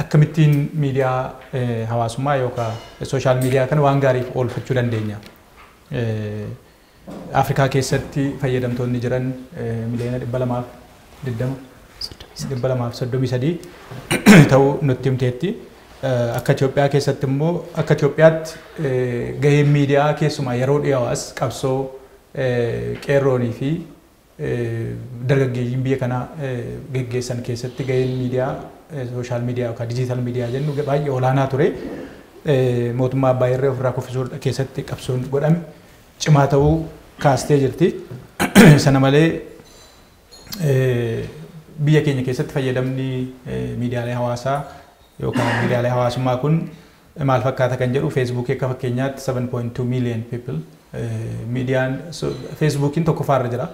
akkamittiin miidiyaa hawaasummaa yookaan sooshaal miidiyaa kana waan gaariif oolfachuu dandeenya. Afrikaa keessatti fayyadamtoonni jiran miliyoona 233 ta'uu nutti himteetti. Akka Itoophiyaa keessatti immoo akka Itoophiyaatti gaheen miidiyaa keessumaa yeroo dhiyaas qabsoo qeerroonii fi dargaggeeyyiin biyya kanaa geggeessan keessatti gaheen miidiyaa sooshaal miidiyaa yookaan dijiitaal miidiyaa jennu baay'ee olaanaa ture. Mootummaa abbaa irree ofirraa kuffisuu keessatti qabsoon godhame cimaa ta'uu kaastee jirti. Sana malee biyya keenya keessatti fayyadamni miidiyaalee hawaasaa yookaan miidiyaalee hawaasummaa kun maal fakkaata kan jedhu Facebook akka fakkeenyaatti 7.2 million people miidiyaan Facebookiin tokkoffaarra jira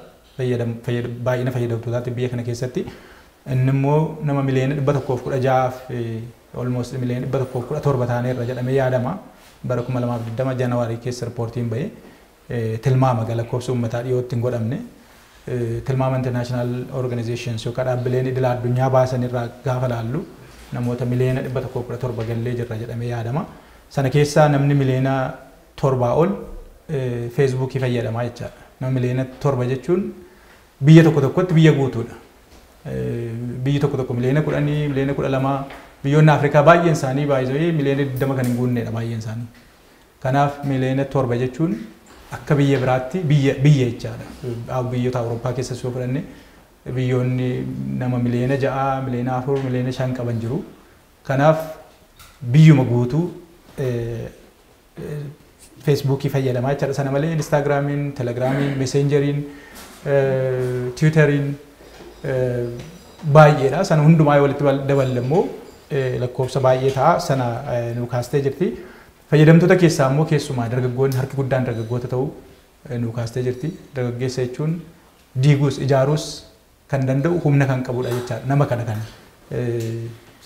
baay'ina fayyadamtootaatti biyya kana keessatti. Inni immoo nama miliyoona 116 almost miliyoona 117 taaneerra jedhamee yaadama. Bara 2020 Janawaarii keessa riippoortiin bahee tilmaama lakkoofsa uummataa dhiyootti hin godhamne. Tilmaama international organizations yookaan dhaabbileen idil addunyaa baasan irraa gaafa laallu namoota miliyoona 117 gallee jirra jedhamee yaadama. Sana keessaa namni miliyoona 7 ol Facebookii fayyadamaa jechaadha. Nama miliyoona 7 jechuun biyya tokkotti biyya guutuudha. Biyyi tokko miliyoona 10 miliyoona 12 biyyoonni Afrikaa baay'een isaanii baay'ee miliyoona 20 kan hin guunnedha baay'een isaanii. Kanaaf miliyoona 7 jechuun akka biyya biraatti biyya jechaadha. Biyyoota Awurooppaa keessa soo fudhanne biyyoonni nama miliyoona 6 miliyoona 4 miliyoona 5 qaban jiru. Kanaaf biyyuma guutuu Facebookii fayyadamaa jechaadha. Sana malee Instagramiin, Telegiramiin, Messengeriin, Twitteriin baay'eedha. Sana hundumaa walitti daballe immoo lakkoofsa baay'ee ta'a. Sana nu kaastee jirti. Fayyadamtoota keessaa immoo keessumaa dargaggoonni harki guddaan dargaggoota ta'uu nu kaastee jirti. Dargaggeessa jechuun diiguus ijaaruus kan danda'u humna kan qabudha jechaadha. Nama kana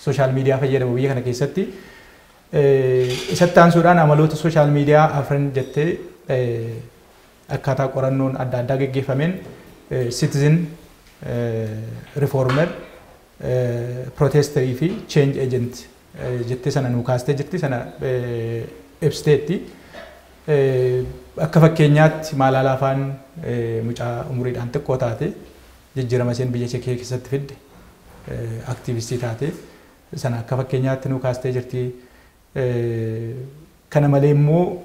sooshaal miidiyaa fayyadamu biyya kana keessatti. Isatti aansuudhaan amaloota sooshaal miidiyaa afran jettee akkaataa qorannoon adda addaa geggeeffameen citizen reformer protesterii fi change agent jettee sana nu kaastee jirti. Sana ibsiteetti akka fakkeenyaatti Malaalaa Afaan mucaa umuriidhaan xiqqoo taate jijjiirama isheen biyya ishee keessatti fidde aktiivistii taate sana akka fakkeenyaatti nu kaastee jirti. Kana malee immoo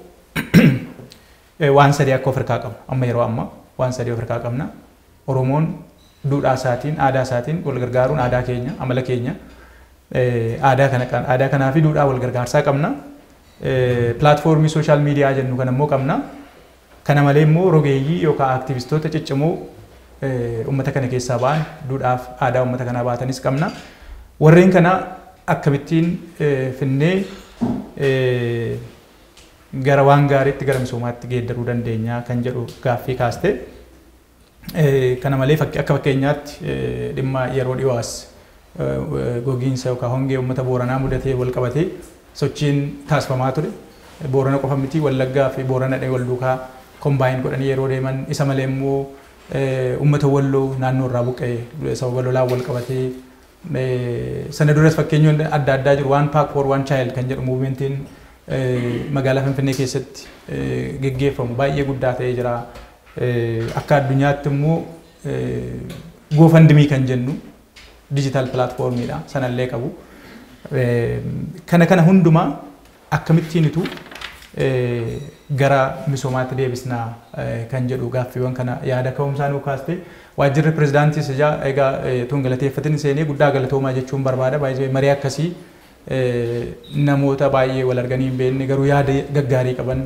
waan sadii akka of harkaa qabu amma yeroo ammaa waan sadii of harkaa qabna. Oromoon duudhaa isaatiin aadaa isaatiin wal gargaaruun aadaa keenya amala keenya aadaa kanaa fi duudhaa wal gargaarsaa qabna. Pilaatfoormii sooshaal miidiyaa jennu kana immoo qabna. Kana malee immoo rogeeyyii yookaan aktiivistoota ciccimoo uummata kana keessaa ba'an duudhaaf aadaa uummata kanaa baatanis qabna. Warreen kana akkamittiin finnee gara waan gaariitti gara misoomaatti geeddaruu dandeenya kan jedhu gaaffii kaaste. Kana malee akka fakkeenyaatti dhimma yeroo dhiyoos gogiinsa yookaan hongee uummata Booranaa mudatee wal qabatee sochiin taasifamaa ture. Boorana qofa miti Wallaggaa fi Boorana wal duukaa kombaayin godhanii yeroo deeman isa malee immoo uummata Walloo naannoo irraa buqqee sababa lolaan wal qabatee sana duras fakkeenyoon adda addaa jiru. One Pack for One Child kan jedhu muuvimentiin magaalaa Finfinnee keessatti geggeeffamu baay'ee guddaa ta'ee jira. Akka addunyaatti immoo GoFundMe kan jennu digital platformiidha. Sanallee qabu. Kana hundumaa akkamittiinitu gara misoomaatti deebisnaa kan jedhu gaaffiiwwan kana yaada ka'umsaa nu kaaste. Waajjirri pirezidaantii sijaa egaa tun galateeffatin seenee guddaa galatoomaa jechuun barbaada. Baay'ee marii akkasii namoota baay'ee wal arganii hin beekne garuu yaada gaggaarii qaban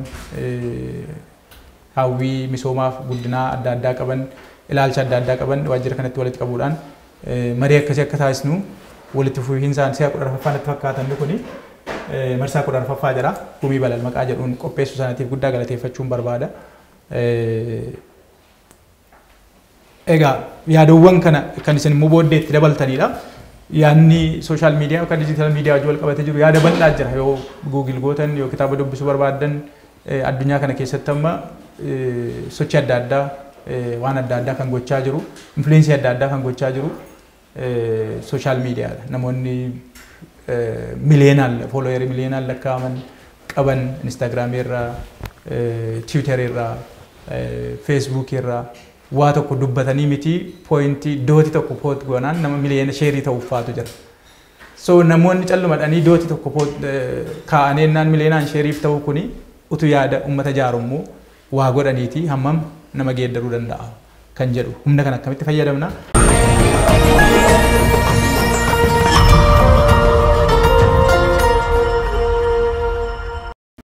hawwii misoomaaf guddinaa adda addaa qaban ilaalcha adda addaa qaban waajjira kanatti walitti qabuudhaan marii akkasii akka taasisnu walitti fufiinsaan si'a 14ffaan itti fakkaatan kuni marsaa 14ffaa jira. Gumii balal maqaa jedhuun qopheessuu sanatiif guddaa galateeffachuun barbaada. Egaa yaadawwan kana kan isin immoo booddeetti dabaltanidha. Yaanni sooshaal miidiyaa yookaan dijiitaal miidiyaa wajjin wal qabatee jiru yaada bal'aa jira. Yoo Google gootan yoo kitaaba dubbisuu barbaadan addunyaa kana keessatti amma sochii adda addaa waan adda addaa kan gochaa jiru, influensii adda addaa kan gochaa jiru sooshaal miidiyaadha. Namoonni miliyeenaan followerii miliyeenaan lakkaa'aman qaban Instagram irraa Twitter irraa Facebook irraa waa tokko dubbatanii miti pointii dooti tokko poot goonaan nama miliyeena sheerii ta'uuf faatu jira. So namoonni callumadhanii dooti tokko kaa'aneennaan miliyeenaan sheeriif ta'uu kuni utu yaada uummata jaarummoo waa godhaniiti hammam nama geeddaruu danda'a kan jedhu humna kan akkamitti fayyadamna.